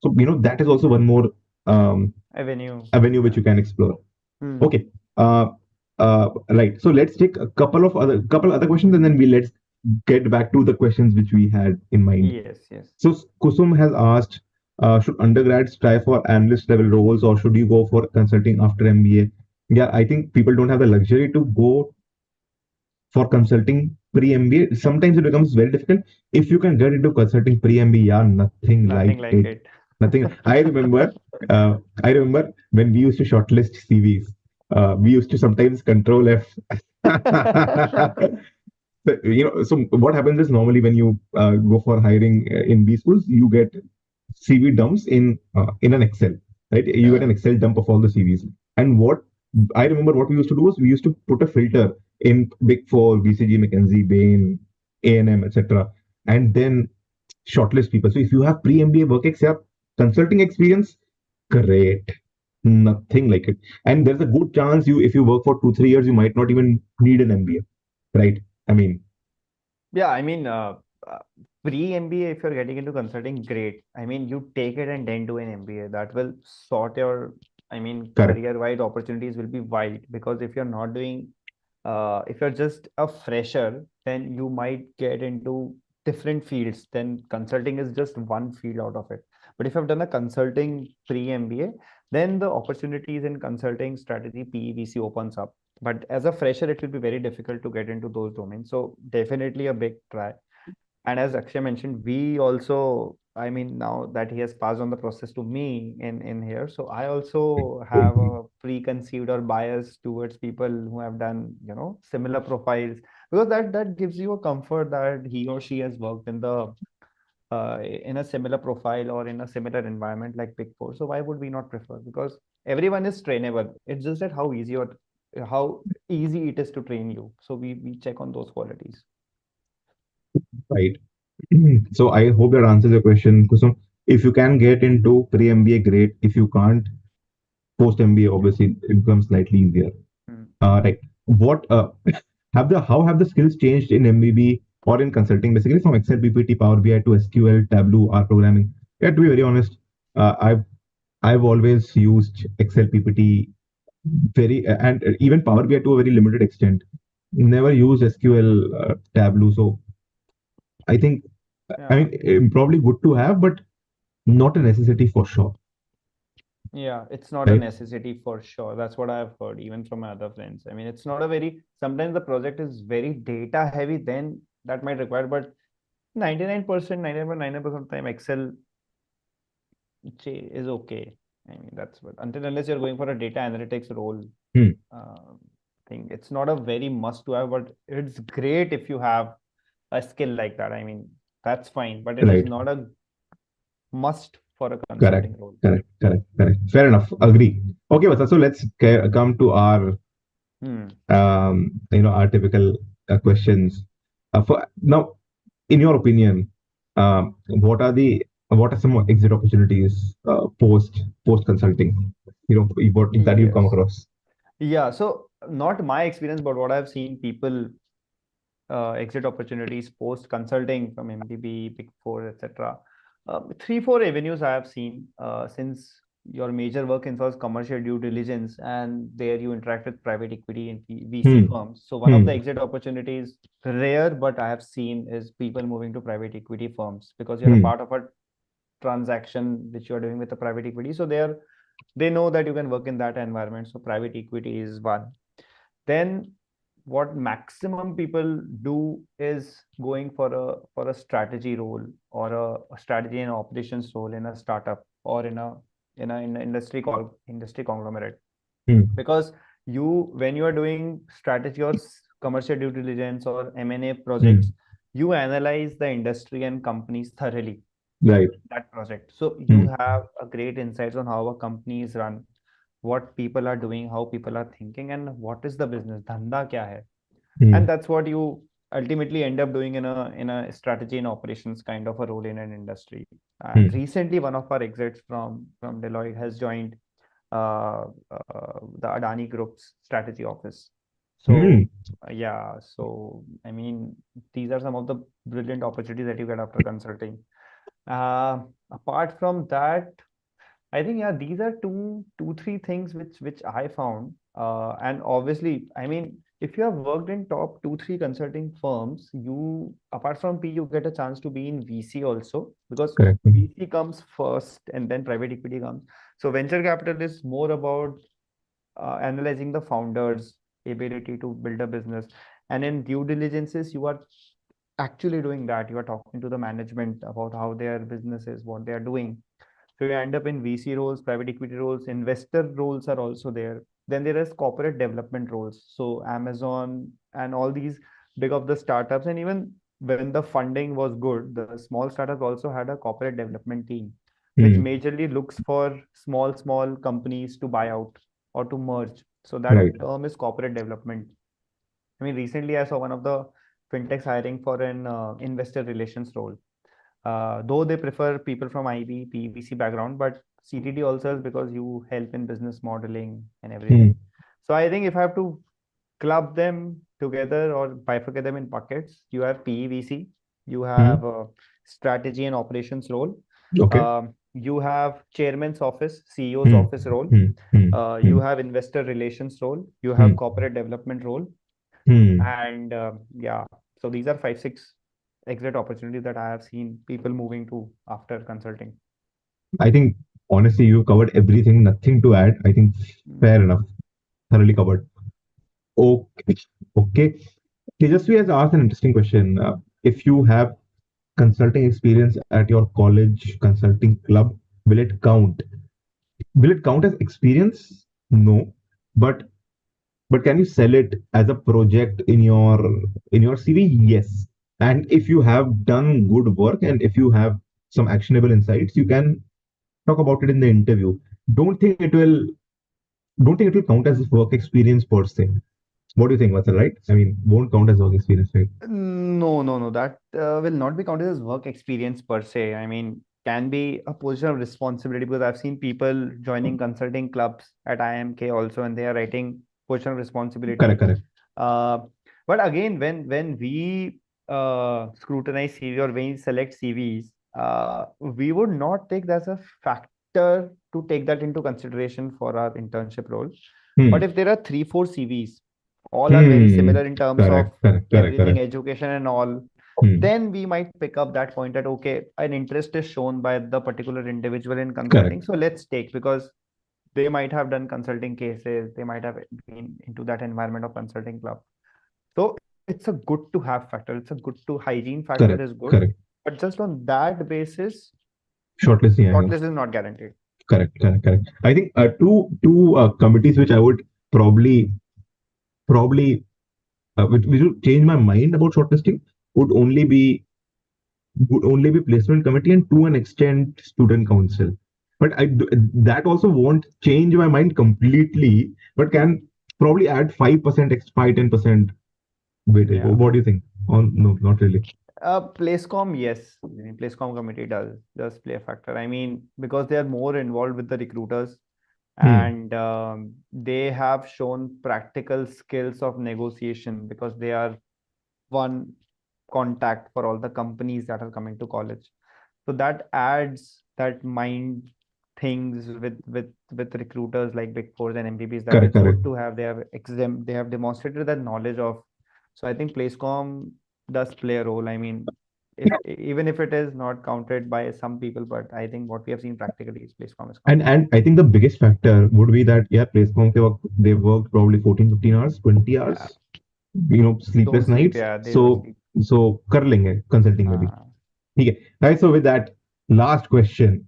So that is also one more Avenue. avenue which Yeah. you can explore. Hmm. Okay. Right. So let's take a couple other questions, and then let's get back to the questions which we had in mind. Yes, yes. So Kusum has asked, should undergrads try for analyst level roles, or should you go for consulting after MBA? Yeah, I think people don't have the luxury to go for consulting pre-MBA. Sometimes it becomes very difficult. If you can get into consulting pre-MBA, yeah, nothing Nothing like like it. it. Nothing. I remember when we used to shortlist CVs. We used to sometimes control F. So what happens is normally when you go for hiring in B schools, you get CV dumps in an Excel, right? You get Yeah. an Excel dump of all the CVs. And what I remember what we used to do was we used to put a filter in Big Four, BCG, McKinsey, Bain, A&M, etc., and then shortlist people. So if you have pre-MBA work except consulting experience, great. Nothing like it. And there's a good chance if you work for 2 3 years, you might not even need an MBA, right? I mean, Yeah, I mean, uh, pre-MBA, if you're getting into consulting, great. I mean, you take it and then do an MBA. That will sort your, I mean, correct, career-wide opportunities will be wide because if you're not doing, if you're just a fresher, then you might get into different fields. Then consulting is just one field out of it. But if I've done a consulting pre-MBA, then the opportunities in consulting strategy, PEVC opens up, but as a fresher it will be very difficult to get into those domains, so definitely a big try. And as Akshay mentioned, we also, I mean, now that he has passed on the process to me in here, so I also have a preconceived or bias towards people who have done, similar profiles, because that gives you a comfort that he or she has worked in a similar profile or in a similar environment like Big Four. So why would we not prefer? Because everyone is trainable. It's just that how easy it is to train you. So we check on those qualities. right. So I hope that answers your question, Kusum. If you can get into pre-MBA, great. If you can't, post-MBA, obviously it becomes slightly easier. Hmm. Right. What have the how have the skills changed in MBB or in consulting, basically from Excel, PPT, Power BI to SQL, Tableau, R programming? Yeah, to be very honest, I've always used Excel, PPT and even Power BI to a very limited extent. Never used SQL, Tableau. So I think, I Yeah. mean, probably good to have, but not a necessity for sure, Yeah, it's not a right? necessity for sure. That's what I've heard even from my other friends. I mean, it's not a very, sometimes the project is very data heavy, then that might require, but 99%, 99.9% of the time, Excel is okay. I mean, that's what, until unless you're going for a data analytics role, Hmm, uh, thing. It's not a very must to have, but it's great if you have a skill like that. I mean, that's fine, but it is right. not a must for a Correct. consulting role. Correct. Fair enough. Agree. Okay, Vasa, so let's come to our Hmm. our typical questions. For now, in your opinion, what are some exit opportunities post consulting? What that you've come Yes. across? Yeah. So not my experience, but what I've seen people exit opportunities post consulting from MBB, Big Four, etc. Three, four avenues I have seen since your major work involves commercial due diligence, and there you interact with private equity and VC Hmm. firms. So one of the Hmm. exit opportunities, rare, but I have seen is people moving to private equity firms because you're a Hmm. part of a transaction which you're doing with the private equity. So they know that you can work in that environment. So private equity is one. Then what maximum people do is going for a strategy role or a strategy and operations role in a startup or in an industry called industry conglomerate. Hmm. Because you, when you are doing strategy or commercial due diligence or M&A projects, Hmm. you analyze the industry and companies thoroughly, Right. that project. So you Hmm. have a great insights on how a company is run, what people are doing, how people are thinking, and what is the business dhanda kya hai. And Hmm. that's what you ultimately end up doing in a strategy and operations kind of a role in an industry. And Hmm. recently one of our exits from Deloitte has joined the Adani Group's strategy office. Hmm. So yeah, so I mean, these are some of the brilliant opportunities that you get after consulting. Apart from that, I think yeah, these are three things which I found. And obviously, I mean, if you have worked in top two, three consulting firms, you, apart from P, you get a chance to be in VC also, because Correct. Hmm. VC comes first and then private equity comes. So venture capital is more about analyzing the founders' ability to build a business. And in due diligences, you are actually doing that. You are talking to the management about how their business is, what they are doing. So you end up in VC roles, private equity roles, investor roles are also there. Then there is corporate development roles. So Amazon and all these big of the startups, and even when the funding was good, the small startups also had a corporate development team, which Hmm. majorly looks for small companies to buy out or to merge. So that Right. term is corporate development. I mean, recently I saw one of the fintechs hiring for an investor relations role. Though they prefer people from IB, PVC background, but CTD also is because you help in business modeling and Hmm. everything. So I think if I have to club them together or bifurcate them in buckets, you have PEVC, you have Hmm. a strategy and operations role, Okay. you have chairman's office, CEO's Hmm. office role, Hmm. Hmm. you Hmm. have investor relations role, you have Hmm. corporate development role, Hmm. and yeah, so these are five, six exit opportunities that I have seen people moving to after consulting. I think honestly, you covered everything. Nothing to add. I think Mm. fair enough. Thoroughly covered. Okay. Okay. Tejasvi has asked an interesting question. If you have consulting experience at your college consulting club, will it count? Will it count as experience? No. But can you sell it as a project in your CV? Yes. And if you have done good work and if you have some actionable insights, you can talk about it in the interview. Don't think it will don't think it will count as work experience per se. What do you think, Vatsal, right? I mean, won't count as work experience, right? No, no, no. That will not be counted as work experience per se. I mean, can be a position of responsibility because I've seen people joining consulting clubs at IMK also, and they are writing position of Correct, responsibility. correct. Uh, but again, when we scrutinize CV or when we select CVs, we would not take that as a factor to take that into consideration for our internship role. But Hmm. if there are three, four CVs, all are very Hmm. similar in terms of Correct, correct, correct, everything, correct. education and all, Hmm. then we might pick up that point that okay, an interest is shown by the particular individual in consulting, Correct, so let's take, because they might have done consulting cases, they might have been into that environment of consulting club. So it's a good to have factor, it's a good to hygiene factor is correct, good, correct. but just on that basis, Shortlisting, I know. shortlist is not guaranteed. Correct, correct, correct. I think two committees which I would probably which would change my mind about shortlisting would only be placement committee and to an extent student council. But that also won't change my mind completely, but can probably add 5%, 5-10% weightage. Yeah. What do you think? On no, not really. Placecom, yes. I mean, Placecom committee does play a factor. I mean, because they are more involved with the recruiters, Hmm. and they have shown practical skills of negotiation because they are one contact for all the companies that are coming to college. So that adds that mind things with recruiters like Big Fours and MBBs, that Correct, it's correct. good to have they have demonstrated that knowledge of. So I think Placecom does play a role. I mean, if even if it is not counted by some people, but I think what we have seen practically is Placecom is counted. And I think the biggest factor would be that yeah, place they worked probably 14, 15 hours, 20 Yeah. hours. sleepless Don't sleep. nights. Yeah, they don't So sleep. कर लेंगे consulting में भी. Uh, ठीक है. Guys, so with that, last question,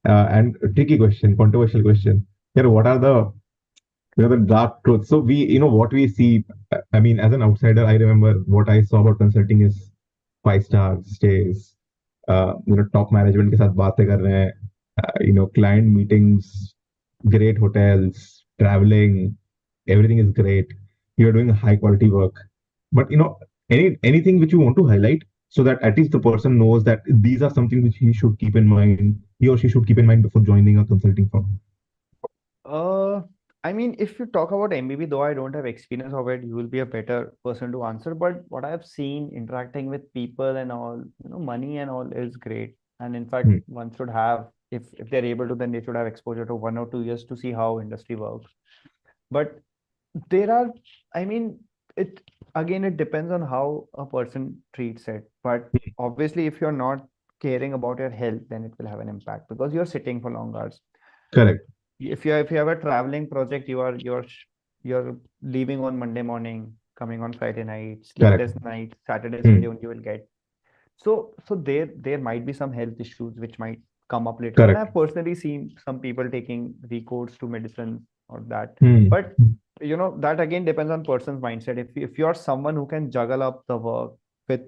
and a tricky question, controversial question. Yeah, what are the dark truths? So what we see. I mean, as an outsider, I remember what I saw about consulting is 5 star stays. Top management के साथ बातें कर रहे हैं. Client meetings, great hotels, traveling, everything is great. You're doing high quality work. But anything which you want to highlight so that at least the person knows that these are something which he or she should keep in mind before joining a consulting firm. Uh, I mean, if you talk about MBB, though I don't have experience of it, you will be a better person to answer. But what I have seen interacting with people and all, money and all is great. And in fact, Hmm. one should have, if they're able to, then they should have exposure to 1 or 2 years to see how industry works. But there are, I mean, it again, it depends on how a person treats it. But obviously, if you're not caring about your health, then it will have an impact because you're sitting for long hours. Correct. If you have a traveling project, you're leaving on Monday morning, coming on Friday night, Correct. sleepless night, Saturday, Hmm. Sunday only you will get. So there might be some health issues which might come up later. And Correct. I've personally seen some people taking recourse to medicine or that. Hmm. But that again depends on person's mindset. If you're someone who can juggle up the work with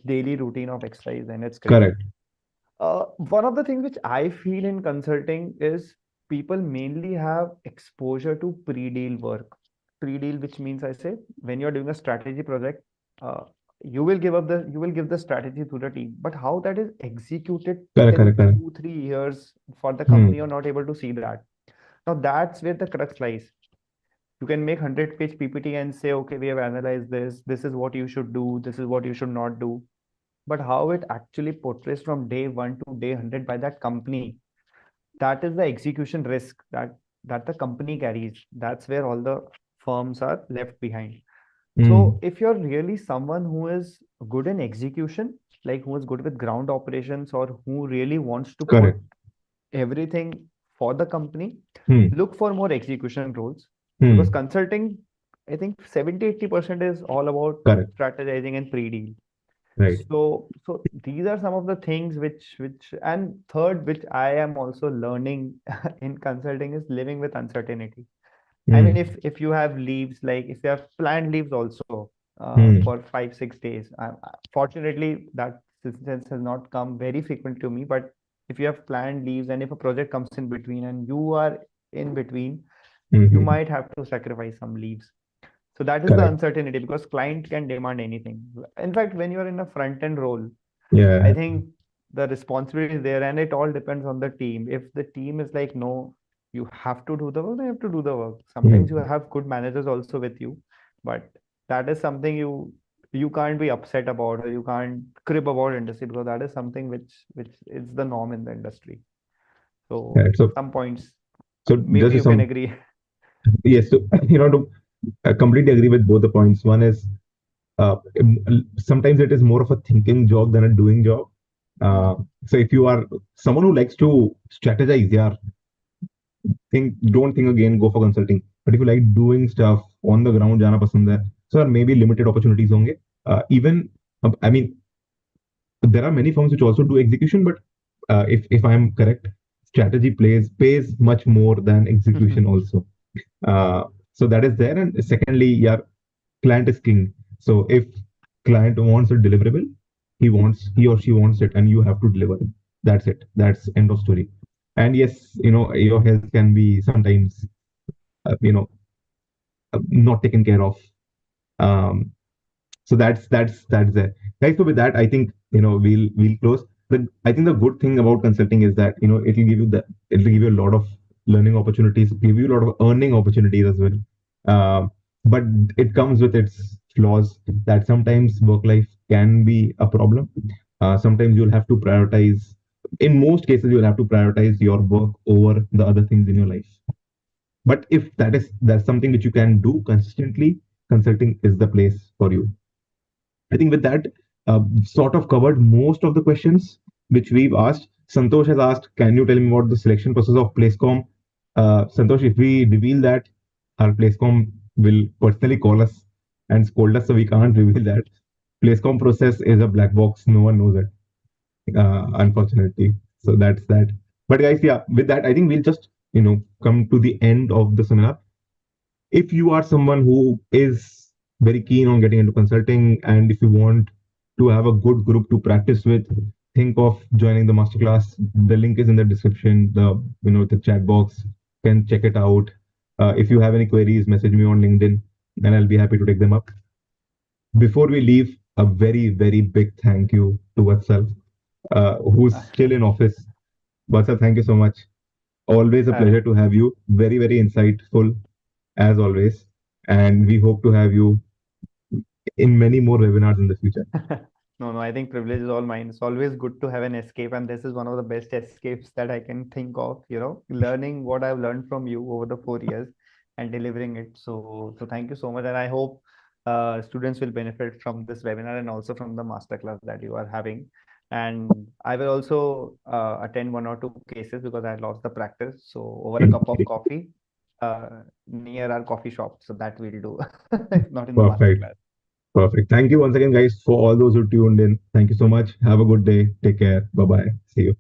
daily routine of exercise, then it's great. Correct. One of the things which I feel in consulting is people mainly have exposure to pre-deal work. Pre-deal, which means I say when you're doing a strategy project, uh, you will give the strategy to the team, but how that is executed Correct. till Correct. Correct. 2 3 years for the Hmm. company, you're not able to see that. Now that's where the crux lies. You can make 100-page PPT and say, okay, we have analyzed this. This is what you should do. This is what you should not do, but how it actually portrays from day one to day 100 by that company, that is the execution risk that the company carries. That's where all the firms are left behind. Hmm. So if you're really someone who is good in execution, like who is good with ground operations or who really wants to put Correct. everything for the company, Hmm. look for more execution roles, because Hmm. consulting, I think 70-80% is all about Correct. strategizing and pre-deal. Right. So these are some of the things which and third, which I am also learning in consulting, is living with uncertainty. I mean, Hmm. if you have leaves, like if you have planned leaves also Hmm. for 5 6 days, fortunately that instance has not come very frequent to me. But if you have planned leaves and if a project comes in between and you are in between, Hmm. you Hmm. might have to sacrifice some leaves. So that is the Correct. uncertainty, because client can demand anything. In fact, when you are in a front end role, I Yeah. think the responsibility is there, and it all depends on the team. If the team is like, no, you have to do the work, then you have to do the work. Hmm. Sometimes you have good managers also with you, but that is something you can't be upset about, or you can't crib about industry, because that is something which is the norm in the industry. So Correct. So some points, so maybe just you can some. agree. Yes. So to I completely agree with both the points. One is sometimes it is more of a thinking job than a doing job. Uh, Hmm. so if you are someone who likes to strategize, yeah, don't think again, go for consulting. But if you like doing stuff on the ground, jana pasand hai, so there may be limited opportunities honge. Even I mean, there are many firms which also do execution, but if I'm correct, strategy pays much more than execution also. Uh, so that is there. And secondly, yeah, client is king. So if client wants a deliverable, he or she wants it, and you have to deliver it. That's it. That's end of story. And yes, your health can be sometimes not taken care of. Um, so that's there, guys. So with that, I think we'll close. I think the good thing about consulting is that it'll give you a lot of learning opportunities, give you a lot of earning opportunities as well. But it comes with its flaws, that sometimes work life can be a problem. Sometimes you'll have to prioritize. In most cases, you'll have to prioritize your work over the other things in your life. But if that's something which you can do consistently, consulting is the place for you. I think with that, sort of covered most of the questions which we've asked. Santosh has asked, can you tell me about the selection process of Placecom? Santosh, if we reveal that our Placecom will personally call us and scold us, so we can't reveal that. Placecom process is a black box. No one knows it, unfortunately. So that's that. But guys, yeah, with that, I think we'll just come to the end of the seminar. If you are someone who is very keen on getting into consulting, and if you want to have a good group to practice with, think of joining the masterclass. The link is in the description, the chat box. You can check it out. If you have any queries, message me on LinkedIn, and I'll be happy to take them up. Before we leave, a very, very big thank you to Vatsal, who's still in office. Vatsal, thank you so much. Always a Uh, pleasure to have you. Very, very insightful as always. And we hope to have you in many more webinars in the future. No, no, I think privilege is all mine. It's always good to have an escape, and this is one of the best escapes that I can think of, learning what I've learned from you over the 4 years and delivering it. So thank you so much. And I hope students will benefit from this webinar and also from the masterclass that you are having. And I will also attend one or two cases because I lost the practice. So over a cup of coffee near our coffee shop. So that we'll do, if not in the Perfect. masterclass. Perfect. Thank you once again, guys, for all those who tuned in. Thank you so much. Have a good day. Take care. Bye bye. See you.